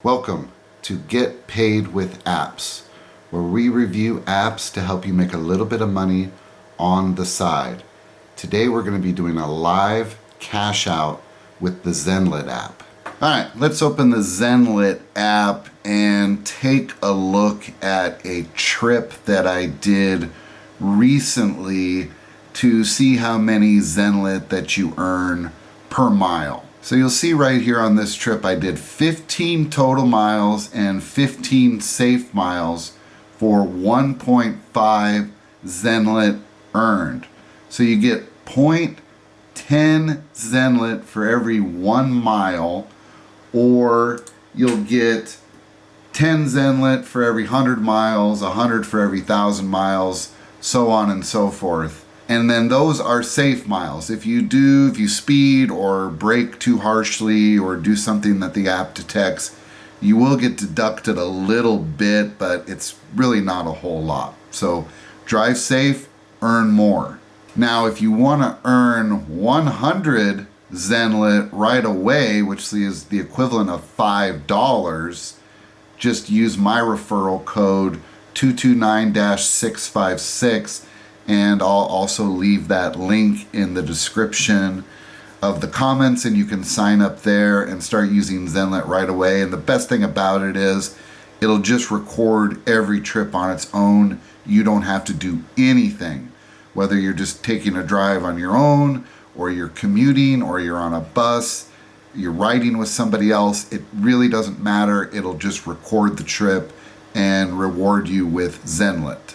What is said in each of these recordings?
Welcome to Get Paid with Apps, where we review apps to help you make a little bit of money on the side. Today we're going to be doing a live cash out with the Zenlit app. Alright, let's open the Zenlit app and take a look at a trip that I did recently to see how many Zenlit that you earn per mile. So you'll see right here on this trip I did 15 total miles and 15 safe miles for 1.5 Zenlit earned. So you get 0.10 Zenlit for every 1 mile, or you'll get 10 Zenlit for every 100 miles, 100 for every 1,000 miles, so on and so forth. And then those are safe miles. If you speed or brake too harshly or do something that the app detects, you will get deducted a little bit, but it's really not a whole lot. So drive safe, earn more. Now, if you want to earn 100 Zenlit right away, which is the equivalent of $5, just use my referral code 229-656. And I'll also leave that link in the description of the comments, and you can sign up there and start using Zenlit right away. And the best thing about it is it'll just record every trip on its own. You don't have to do anything, whether you're just taking a drive on your own, or you're commuting, or you're on a bus, you're riding with somebody else. It really doesn't matter. It'll just record the trip and reward you with Zenlit.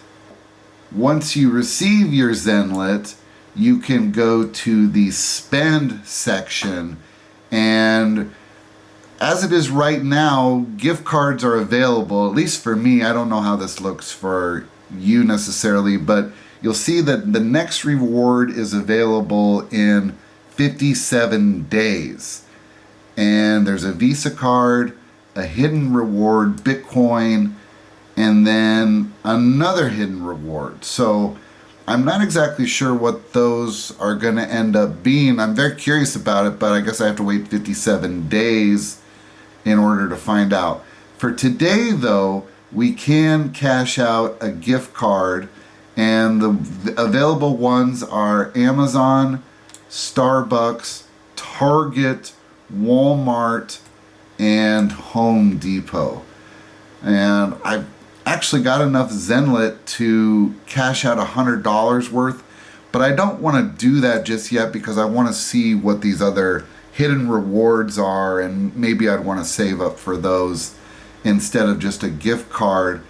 Once you receive your Zenlit, you can go to the spend section, and as it is right now, gift cards are available, at least for me. I don't know how this looks for you necessarily, but you'll see that the next reward is available in 57 days. And there's a Visa card, a hidden reward, Bitcoin, and then another hidden reward. So I'm not exactly sure what those are going to end up being. I'm very curious about it, but I guess I have to wait 57 days in order to find out. For today, though, we can cash out a gift card, and the available ones are Amazon, Starbucks, Target, Walmart, and Home Depot. And I've actually got enough Zenlit to cash out $100 worth, but I don't want to do that just yet because I want to see what these other hidden rewards are, and maybe I'd want to save up for those instead of just a gift card.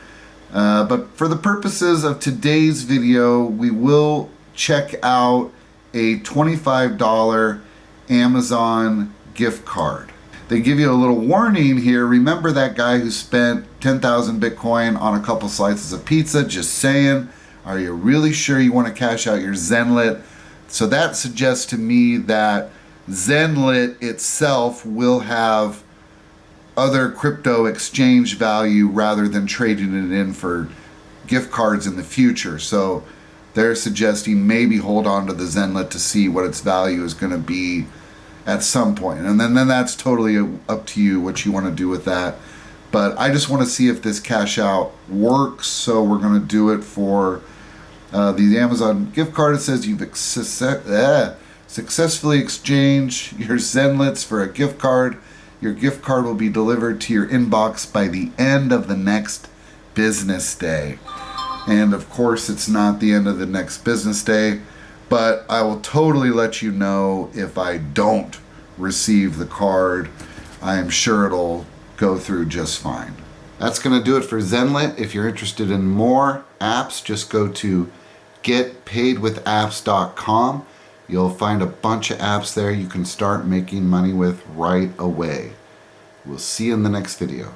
But for the purposes of today's video, we will check out a $25 Amazon gift card. They give you a little warning here. Remember that guy who spent 10,000 Bitcoin on a couple slices of pizza? Just saying. Are you really sure you want to cash out your Zenlit? So that suggests to me that Zenlit itself will have other crypto exchange value rather than trading it in for gift cards in the future. So they're suggesting maybe hold on to the Zenlit to see what its value is going to be at some point. And then that's totally up to you what you want to do with that. But I just want to see if this cash out works, so we're going to do it for the Amazon gift card. It says you've successfully exchanged your Zenlits for a gift card. Your gift card will be delivered to your inbox by the end of the next business day. And of course, it's not the end of the next business day, but I will totally let you know if I don't receive the card. I am sure it'll go through just fine. That's going to do it for Zenlit. If you're interested in more apps, just go to GetPaidWithApps.com. You'll find a bunch of apps there you can start making money with right away. We'll see you in the next video.